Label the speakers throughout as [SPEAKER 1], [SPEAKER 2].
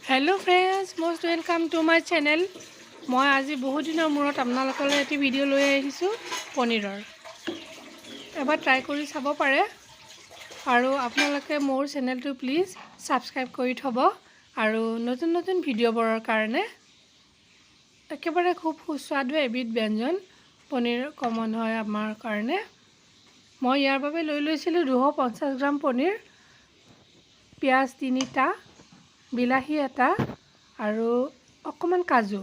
[SPEAKER 1] Hello friends, most welcome to my channel. মই আজি বহুত দিনৰ মূৰত আপোনালোকলৈ এটি ভিডিঅ' লৈ আহিছোঁ পনীৰৰ। এবাৰ ট্ৰাই কৰি চাব পাৰে আৰু আপোনালোকে মোৰ চেনেলটো প্লিজ সাবস্ক্ৰাইব কৰি থব আৰু নতুন নতুন ভিডিঅ'বোৰৰ কাৰণে একেবাৰে খুব সুস্বাদু এবিধ ব্যঞ্জন পনীৰ কমন হয় আমাৰ কাৰণে। মই ইয়াৰ বাবে লৈ লৈছিলোঁ 250 গ্ৰাম পনীৰ, পিয়াজ 3টা, বিলাহী এটা আৰু অকমান কাজু।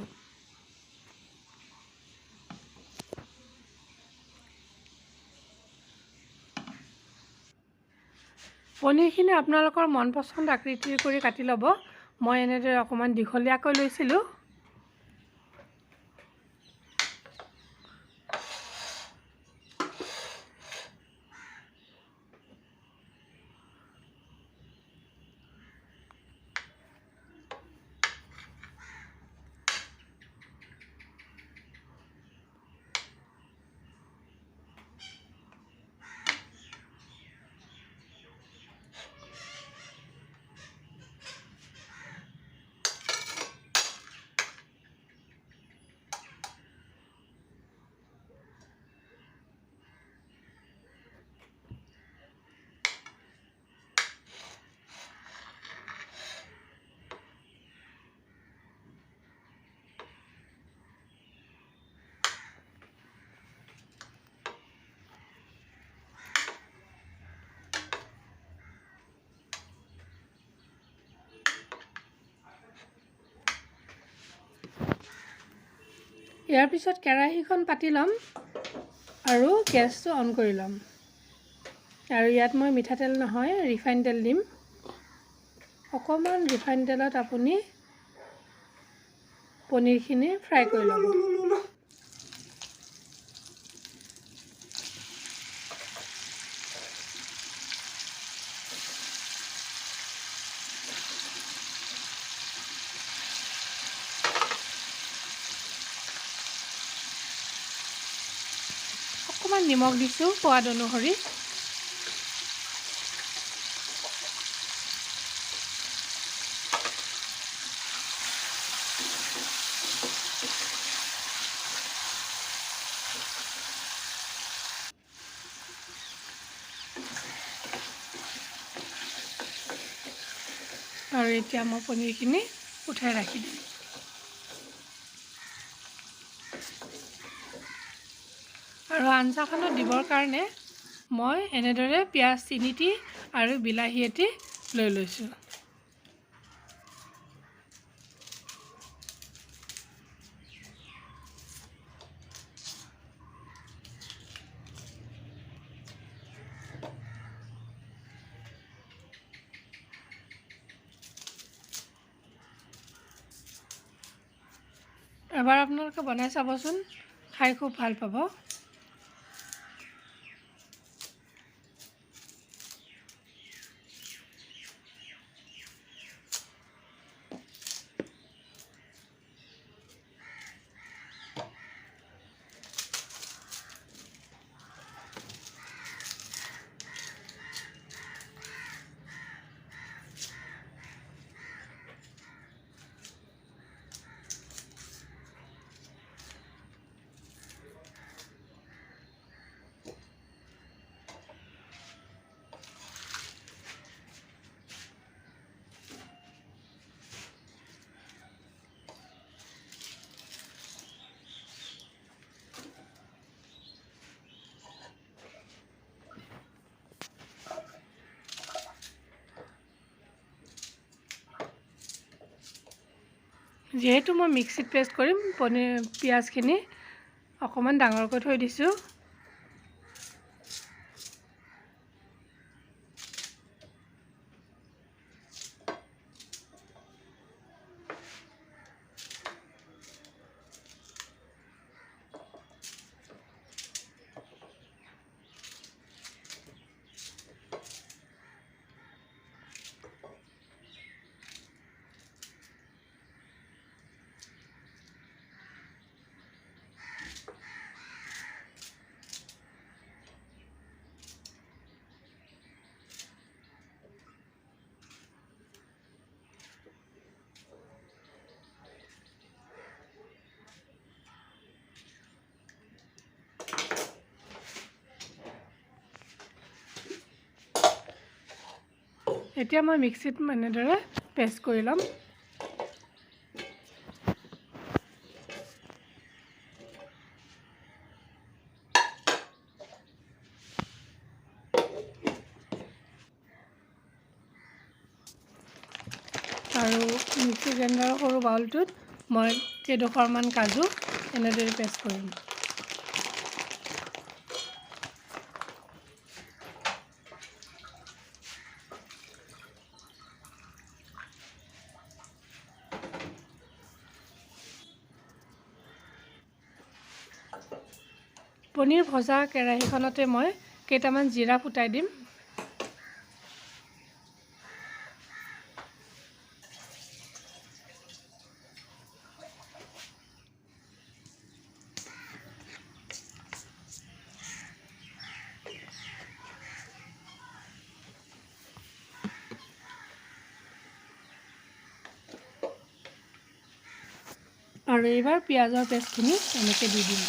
[SPEAKER 1] পনীৰখিনি আপোনালোকৰ মন পছন্দ আকৃতিৰ কৰি কাটি ল'ব। মই এনেদৰে অকমান দীঘলীয়াকৈ লৈছিলোঁ। ইয়াৰ পিছত কেৰাহীখন পাতি ল'ম আৰু গেছটো অন কৰি ল'ম। আৰু ইয়াত মই মিঠাতেল নহয় ৰিফাইন তেল দিম। অকমান ৰিফাইন তেলত আপুনি পনীৰখিনি ফ্ৰাই কৰি ল'ব। অকমান নিমখ দিছোঁ সোৱাদ অনুসৰি। আৰু এতিয়া মই পনীৰখিনি উঠাই ৰাখি দিম। আৰু আঞ্জাখনত দিবৰ কাৰণে মই এনেদৰে পিয়াজ 3টি আৰু বিলাহী এটি লৈ লৈছোঁ। এবাৰ আপোনালোকে বনাই চাবচোন, খাই খুব ভাল পাব। যেহেতু মই মিক্সিত পেষ্ট কৰিম, পিয়াজখিনি অকমান ডাঙৰকৈ থৈ দিছোঁ। এতিয়া মই মিক্সিত এনেদৰে পেষ্ট কৰি ল'ম। আৰু মিক্সি গ্ৰাইণ্ডাৰৰ সৰু বাউলটোত মই কেইডোখৰমান কাজু এনেদৰে পেষ্ট কৰিম। পনীৰ ভজা কেৰাহীখনতে মই কেইটামান জিৰা ফুটাই দিম। আৰু এইবাৰ পিঁয়াজৰ পেষ্টখিনি এনেকৈ দি দিম।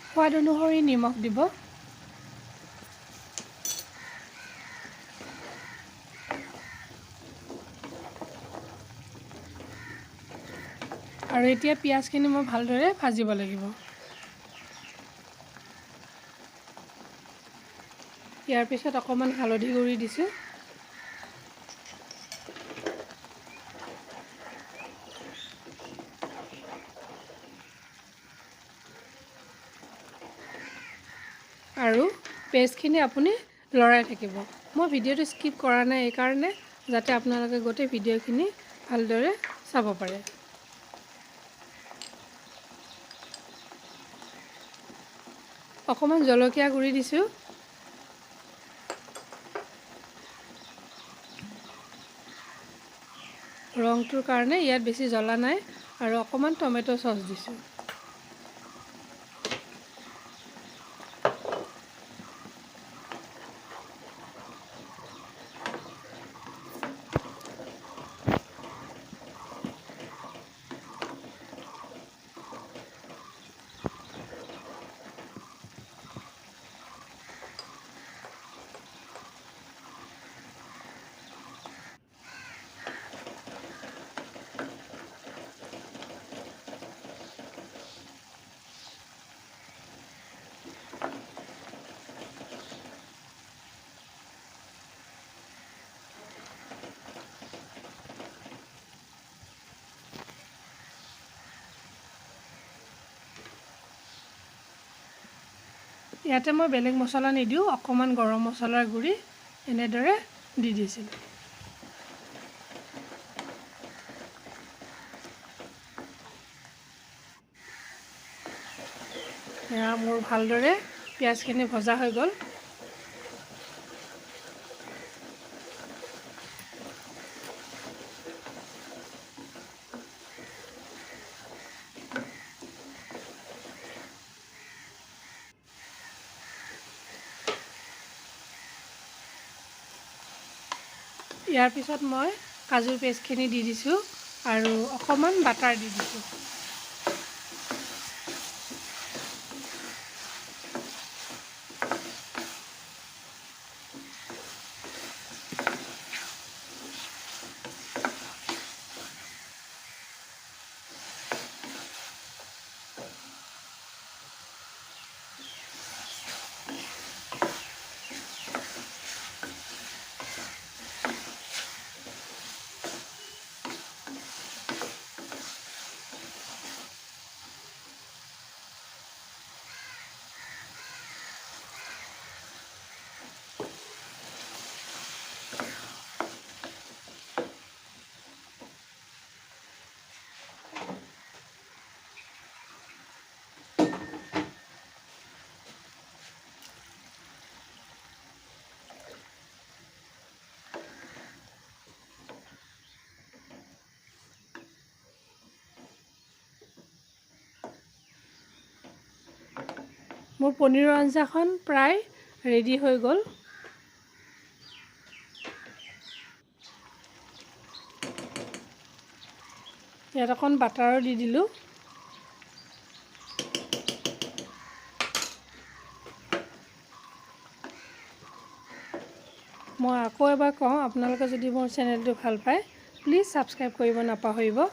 [SPEAKER 1] সোৱাদ অনুসৰি নিমখ দিব। আৰু এতিয়া পিঁয়াজখিনি মই ভালদৰে ভাজিব লাগিব। ইয়াৰ পিছত অকণমান হালধি গুড়ি দিছোঁ। আৰু পেষ্টখিনি আপুনি লৰাই থাকিব। মই ভিডিঅ'টো স্কিপ কৰা নাই এইকাৰণে যাতে আপোনালোকে গোটেই ভিডিঅ'খিনি ভালদৰে চাব পাৰে। অকণমান জলকীয়া গুড়ি দিছোঁ। ৰংটোৰ কাৰণে ইয়াত বেছি জ্বলা নাই। আৰু অকণমান টমেটো চচ দিছোঁ। ইয়াতে মই বেলেগ মছলা নিদিওঁ, অকণমান গৰম মছলাৰ গুড়ি এনেদৰে দি দিছিলোঁ। এয়া মোৰ ভালদৰে পিঁয়াজখিনি ভজা হৈ গ'ল। ইয়াৰ পিছত মই কাজুৰ পেষ্টখিনি দি দিছোঁ আৰু অকণমান বাটাৰ দি দিছোঁ। মোৰ পনীৰৰ আঞ্জাখন প্ৰায় ৰেডি হৈ গ'ল। ইয়াত অকণ বাটাৰো দি দিলোঁ। মই আকৌ এবাৰ কওঁ, আপোনালোকে যদি মোৰ চেনেলটো ভাল পায় প্লিজ ছাবস্ক্ৰাইব কৰিব নাপাহৰিব।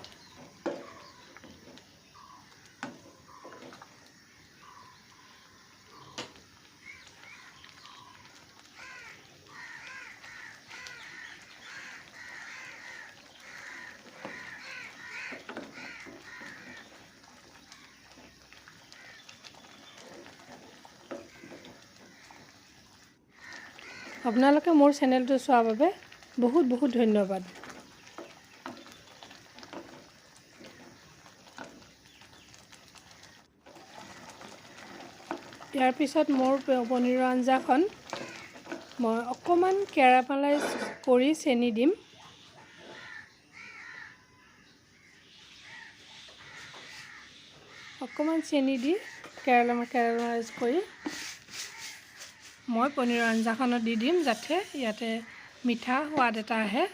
[SPEAKER 1] আপোনালোকে মোৰ চেনেলটো চোৱাৰ বাবে বহুত বহুত ধন্যবাদ। ইয়াৰ পিছত মোৰ পনীৰৰ আঞ্জাখন মই অকণমান কেৰামেলাইজ কৰি চেনি দিম। অকণমান চেনি দি কেৰামেলাইজ কৰি মই পনীৰৰ আঞ্জাখনত দি দিম, যাতে ইয়াতে মিঠা সোৱাদ এটা আহে,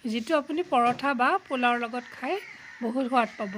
[SPEAKER 1] যিটো আপুনি পৰঠা বা পোলাওৰ লগত খাই বহুত সোৱাদ পাব।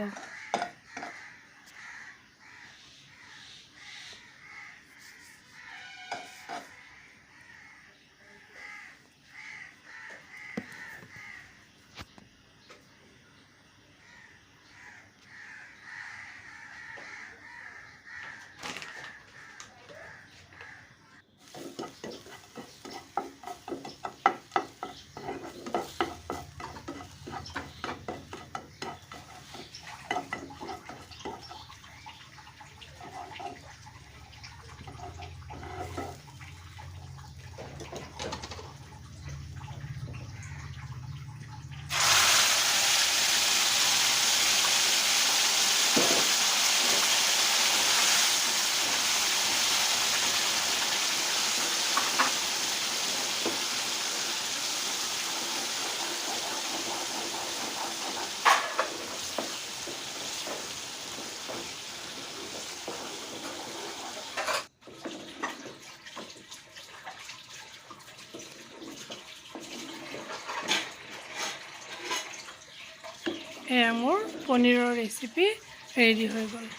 [SPEAKER 1] এয়া মোৰ পনীৰৰ ৰেচিপি ৰেডি হৈ গ'ল।